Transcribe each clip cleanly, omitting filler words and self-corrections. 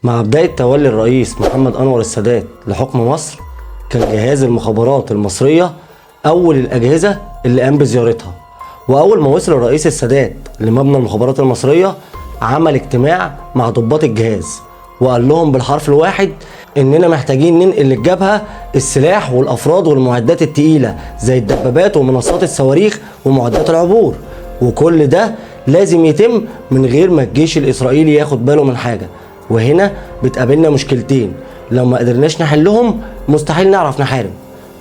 مع بداية تولي الرئيس محمد أنور السادات لحكم مصر، كان جهاز المخابرات المصرية أول الأجهزة اللي قام بزيارتها. وأول ما وصل الرئيس السادات لمبنى المخابرات المصرية عمل اجتماع مع ضباط الجهاز وقال لهم بالحرف الواحد إننا محتاجين ننقل للجبهة السلاح والأفراد والمعدات التقيلة زي الدبابات ومنصات الصواريخ ومعدات العبور، وكل ده لازم يتم من غير ما الجيش الإسرائيلي ياخد باله من حاجة. وهنا بتقابلنا مشكلتين لو ما قدرناش نحلهم مستحيل نعرف نحارب.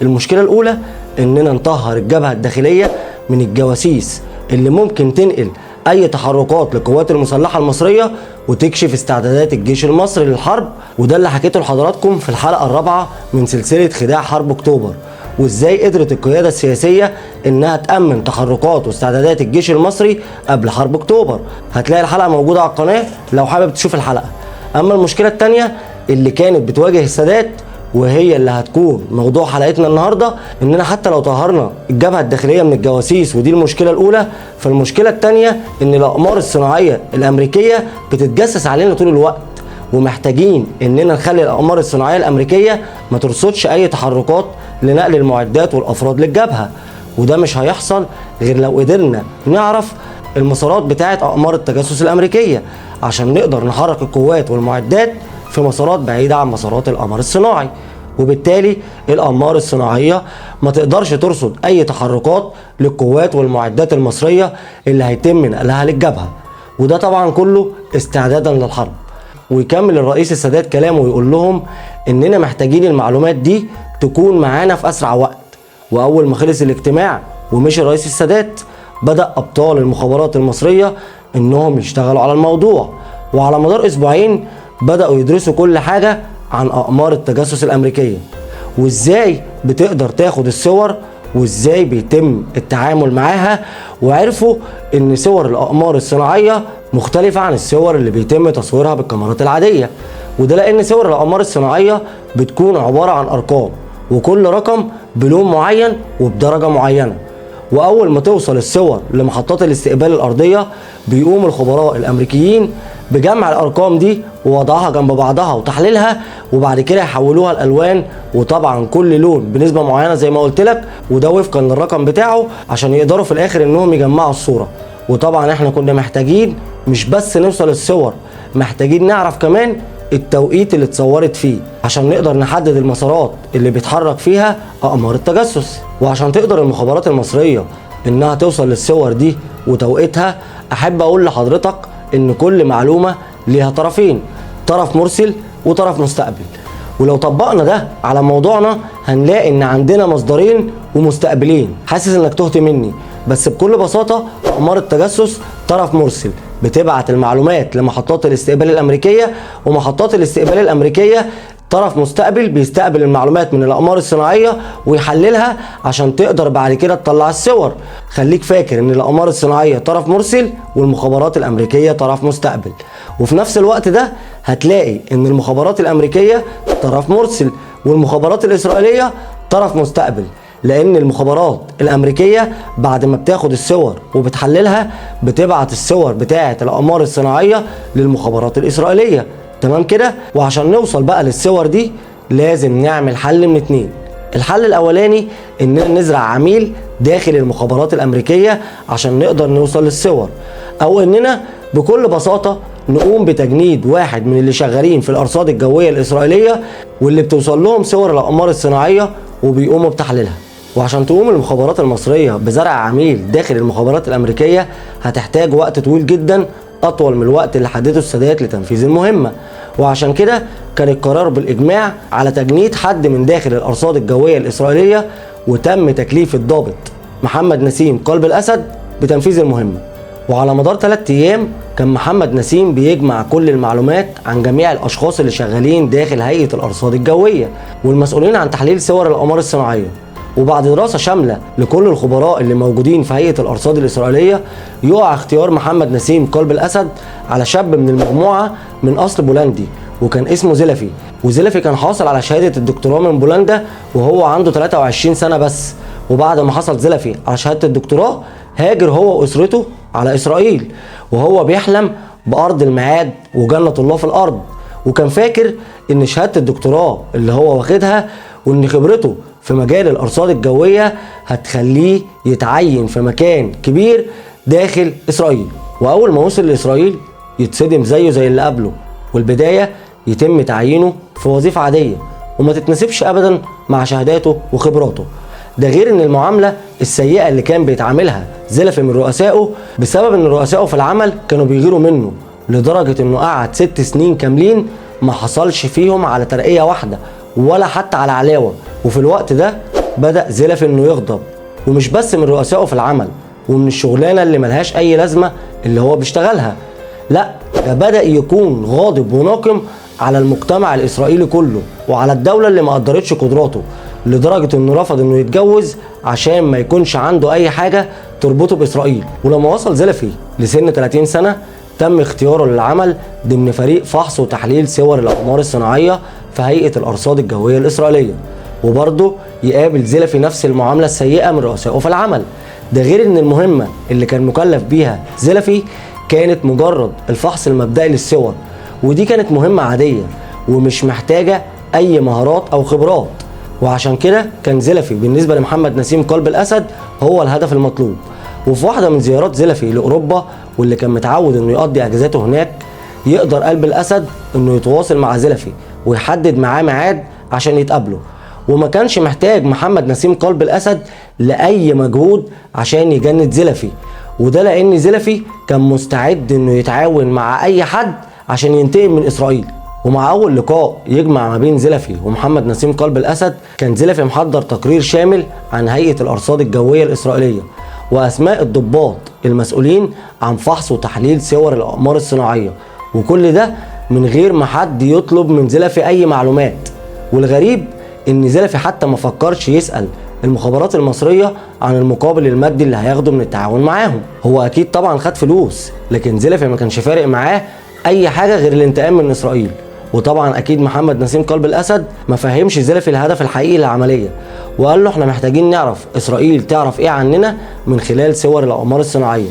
المشكلة الأولى إننا نطهر الجبهة الداخلية من الجواسيس اللي ممكن تنقل أي تحركات للقوات المسلحة المصرية وتكشف استعدادات الجيش المصري للحرب، وده اللي حكيته لحضراتكم في الحلقة الرابعة من سلسلة خداع حرب أكتوبر، وإزاي قدرت القيادة السياسية إنها تأمن تحركات واستعدادات الجيش المصري قبل حرب أكتوبر. هتلاقي الحلقة موجودة على القناة لو حابب تشوف الحلقة. أما المشكلة التانية اللي كانت بتواجه السادات وهي اللي هتكون موضوع حلقتنا النهارده، اننا حتى لو طهرنا الجبهه الداخليه من الجواسيس ودي المشكله الاولى، فالمشكله الثانيه ان الاقمار الصناعيه الامريكيه بتتجسس علينا طول الوقت، ومحتاجين اننا نخلي الاقمار الصناعيه الامريكيه ما ترصدش اي تحركات لنقل المعدات والافراد للجبهه. وده مش هيحصل غير لو قدرنا نعرف المسارات بتاعه اقمار التجسس الامريكيه عشان نقدر نحرك القوات والمعدات في مسارات بعيدة عن مسارات القمر الصناعي، وبالتالي الأقمار الصناعية ما تقدرش ترصد أي تحركات للقوات والمعدات المصرية اللي هيتم نقلها للجبهة، وده طبعا كله استعدادا للحرب. ويكمل الرئيس السادات كلامه ويقول لهم إننا محتاجين المعلومات دي تكون معانا في أسرع وقت. وأول ما خلص الاجتماع ومشي الرئيس السادات، بدأ أبطال المخابرات المصرية إنهم يشتغلوا على الموضوع، وعلى مدار أسبوعين بدأوا يدرسوا كل حاجة عن أقمار التجسس الأمريكية وإزاي بتقدر تاخد الصور وإزاي بيتم التعامل معاها، وعرفوا إن صور الأقمار الصناعية مختلفة عن الصور اللي بيتم تصويرها بالكاميرات العادية. وده لأن صور الأقمار الصناعية بتكون عبارة عن أرقام، وكل رقم بلون معين وبدرجة معينة. وأول ما توصل الصور لمحطات الاستقبال الأرضية بيقوم الخبراء الأمريكيين بجمع الارقام دي ووضعها جنب بعضها وتحليلها، وبعد كده يحولوها لالوان، وطبعا كل لون بنسبه معينه زي ما قلت لك، وده وفقا للرقم بتاعه عشان يقدروا في الاخر انهم يجمعوا الصوره. وطبعا احنا كنا محتاجين مش بس نوصل الصور، محتاجين نعرف كمان التوقيت اللي اتصورت فيه عشان نقدر نحدد المسارات اللي بيتحرك فيها اقمار التجسس. وعشان تقدر المخابرات المصريه انها توصل للصور دي وتوقيتها، احب اقول لحضرتك ان كل معلومة ليها طرفين، طرف مرسل وطرف مستقبل. ولو طبقنا ده على موضوعنا هنلاقي ان عندنا مصدرين ومستقبلين. حاسس انك تهت مني، بس بكل بساطة اقمار التجسس طرف مرسل بتبعت المعلومات لمحطات الاستقبال الامريكية، ومحطات الاستقبال الامريكية طرف مستقبل بيستقبل المعلومات من الأقمار الصناعية ويحللها عشان تقدر بعد كده تطلع الصور. خليك فاكر ان الأقمار الصناعية طرف مرسل والمخابرات الأمريكية طرف مستقبل، وفي نفس الوقت ده هتلاقي ان المخابرات الأمريكية طرف مرسل والمخابرات الإسرائيلية طرف مستقبل، لأن المخابرات الأمريكية بعد ما بتاخد الصور وبتحللها بتبعت الصور بتاعة الأقمار الصناعية للمخابرات الإسرائيلية. تمام كده؟ وعشان نوصل بقى للصور دي لازم نعمل حل من اتنين. الحل الاولاني اننا نزرع عميل داخل المخابرات الامريكية عشان نقدر نوصل للصور، او اننا بكل بساطة نقوم بتجنيد واحد من اللي شغالين في الارصاد الجوية الاسرائيلية واللي بتوصل لهم صور الاقمار الصناعية وبيقوموا بتحليلها. وعشان تقوم المخابرات المصرية بزرع عميل داخل المخابرات الامريكية هتحتاج وقت طويل جدا، أطول من الوقت اللي حدده السادات لتنفيذ المهمة. وعشان كده كان القرار بالإجماع على تجنيد حد من داخل الأرصاد الجوية الإسرائيلية، وتم تكليف الضابط محمد نسيم قلب الأسد بتنفيذ المهمة. وعلى مدار 3 أيام كان محمد نسيم بيجمع كل المعلومات عن جميع الأشخاص اللي شغالين داخل هيئة الأرصاد الجوية والمسؤولين عن تحليل صور الأقمار الصناعية. وبعد دراسة شاملة لكل الخبراء اللي موجودين في هيئة الأرصاد الإسرائيلية يقع اختيار محمد نسيم قلب الأسد على شاب من المجموعة من أصل بولندي وكان اسمه زلفي. وزلفي كان حاصل على شهادة الدكتوراه من بولندا وهو عنده 23 سنة بس. وبعد ما حصل زلفي على شهادة الدكتوراه هاجر هو وأسرته على إسرائيل، وهو بيحلم بأرض الميعاد وجنة الله في الأرض. وكان فاكر ان شهادة الدكتوراه اللي هو واخدها وان خبرته في مجال الارصاد الجوية هتخليه يتعين في مكان كبير داخل اسرائيل. واول ما وصل لاسرائيل يتصدم زيه زي اللي قبله، والبداية يتم تعيينه في وظيفة عادية وما تتناسبش ابدا مع شهاداته وخبراته. ده غير ان المعاملة السيئة اللي كان بيتعاملها زلفي من رؤسائه بسبب ان رؤسائه في العمل كانوا بيغيروا منه، لدرجة انه قعد 6 سنين كاملين ما حصلش فيهم على ترقية واحدة ولا حتى على علاوة. وفي الوقت ده بدأ زلفي انه يغضب، ومش بس من رؤسائه في العمل ومن الشغلانة اللي ملهاش اي لازمة اللي هو بيشتغلها، لا ده بدأ يكون غاضب وناقم على المجتمع الإسرائيلي كله وعلى الدولة اللي ما قدرتش قدراته، لدرجة انه رفض انه يتجوز عشان ما يكونش عنده اي حاجة تربطه بإسرائيل. ولما وصل زلفي لسن 30 سنة تم اختياره للعمل ضمن فريق فحص وتحليل صور الأقمار الصناعية في هيئة الأرصاد الجوية الإسرائيلية، وبرضه يقابل زلفي نفس المعاملة السيئة من رؤسائه في العمل. ده غير ان المهمة اللي كان مكلف بيها زلفي كانت مجرد الفحص المبدئي للصور، ودي كانت مهمة عادية ومش محتاجة أي مهارات أو خبرات. وعشان كده كان زلفي بالنسبة لمحمد نسيم قلب الأسد هو الهدف المطلوب. وفي واحدة من زيارات زلفي لأوروبا واللي كان متعود إنه يقضي أجازاته هناك، يقدر قلب الأسد إنه يتواصل مع زلفي ويحدد معاه ميعاد عشان يتقابلوا، وما كانش محتاج محمد نسيم قلب الأسد لأي مجهود عشان يجند زلفي، وده لأن زلفي كان مستعد إنه يتعاون مع أي حد عشان ينتقم من إسرائيل. ومع أول لقاء يجمع ما بين زلفي ومحمد نسيم قلب الأسد كان زلفي محضر تقرير شامل عن هيئة الأرصاد الجوية الإسرائيلية وأسماء الضباط المسؤولين عن فحص وتحليل صور الأقمار الصناعية، وكل ده من غير ما حد يطلب من زلفي أي معلومات. والغريب إن زلفي حتى ما فكرش يسأل المخابرات المصرية عن المقابل المادي اللي هياخده من التعاون معاهم. هو أكيد طبعا خد فلوس، لكن زلفي ما كانش فارق معاه أي حاجة غير الانتقام من إسرائيل. وطبعا اكيد محمد نسيم قلب الاسد ما فهمش زلفي الهدف الحقيقي للعمليه، وقال له احنا محتاجين نعرف اسرائيل تعرف ايه عننا من خلال صور الاقمار الصناعيه.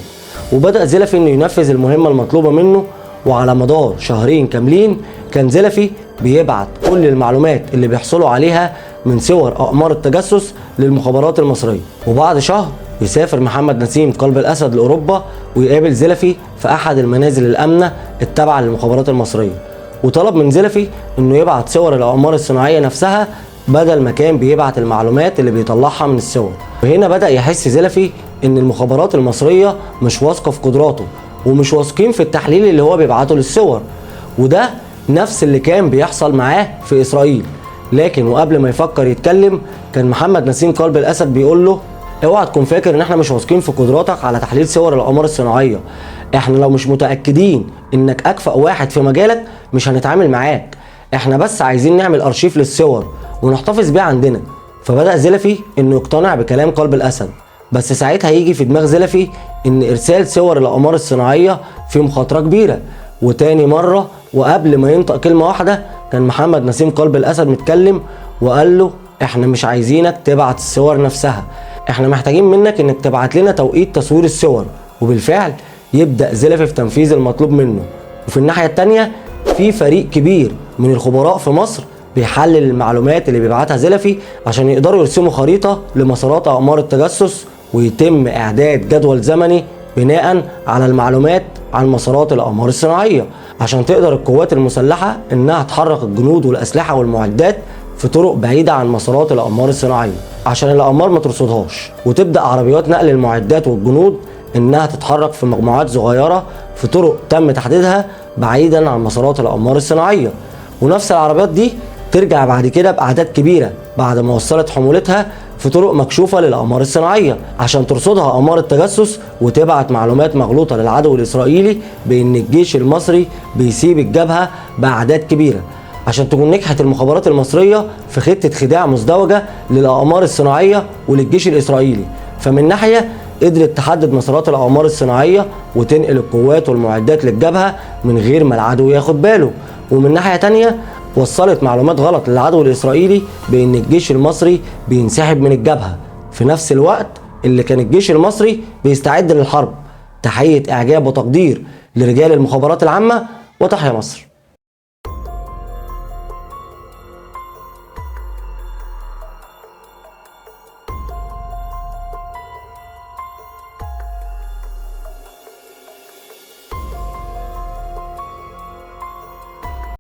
وبدا زلفي انه ينفذ المهمه المطلوبه منه، وعلى مدار شهرين كاملين كان زلفي بيبعت كل المعلومات اللي بيحصلوا عليها من صور اقمار التجسس للمخابرات المصريه. وبعد شهر يسافر محمد نسيم قلب الاسد لاوروبا ويقابل زلفي في احد المنازل الامنه التابعه للمخابرات المصريه، وطلب من زلفي انه يبعت صور الاقمار الصناعيه نفسها بدل ما كان بيبعت المعلومات اللي بيطلعها من الصور. وهنا بدا يحس زلفي ان المخابرات المصريه مش واثقه في قدراته ومش واثقين في التحليل اللي هو بيبعته للصور، وده نفس اللي كان بيحصل معاه في اسرائيل. لكن وقبل ما يفكر يتكلم كان محمد نسيم قلب الاسد بيقول له اوعى تكون فاكر ان احنا مش واثقين في قدراتك على تحليل صور الاقمار الصناعيه، احنا لو مش متاكدين انك اكفأ واحد في مجالك مش هنتعامل معاك، احنا بس عايزين نعمل ارشيف للصور ونحتفظ بيه عندنا. فبدأ زلفي انه يقتنع بكلام قلب الاسد، بس ساعتها يجي في دماغ زلفي ان ارسال صور الاقمار الصناعيه فيه مخاطره كبيره. وتاني مره وقبل ما ينطق كلمه واحده كان محمد نسيم قلب الاسد متكلم وقال له احنا مش عايزينك تبعت الصور نفسها، احنا محتاجين منك انك تبعت لنا توقيت تصوير الصور. وبالفعل يبدأ زلفي في تنفيذ المطلوب منه. وفي الناحية التانية في فريق كبير من الخبراء في مصر بيحلل المعلومات اللي بيبعتها زلفي عشان يقدروا يرسموا خريطة لمسارات أقمار التجسس، ويتم إعداد جدول زمني بناء على المعلومات عن مسارات الأقمار الصناعية عشان تقدر القوات المسلحة إنها تحرك الجنود والأسلحة والمعدات في طرق بعيدة عن مسارات الأقمار الصناعية عشان الأقمار ما ترصدهاش، وتبدأ عربيات نقل المعدات والجنود إنها تتحرك في مجموعات صغيرة في طرق تم تحديدها بعيدا عن مسارات الأقمار الصناعية. ونفس العربيات دي ترجع بعد كده بأعداد كبيرة بعد ما وصلت حمولتها في طرق مكشوفة للأقمار الصناعية عشان ترصدها أقمار التجسس وتبعت معلومات مغلوطة للعدو الإسرائيلي بإن الجيش المصري بيسيب الجبهة بأعداد كبيرة، عشان تكون نجحت المخابرات المصرية في خطة خداع مزدوجة للأقمار الصناعية وللجيش الإسرائيلي. فمن ناحية قدرت تحدد مسارات الأقمار الصناعية وتنقل القوات والمعدات للجبهة من غير ما العدو ياخد باله، ومن ناحية تانية وصلت معلومات غلط للعدو الإسرائيلي بأن الجيش المصري بينسحب من الجبهة في نفس الوقت اللي كان الجيش المصري بيستعد للحرب. تحية إعجاب وتقدير لرجال المخابرات العامة، وتحيا مصر.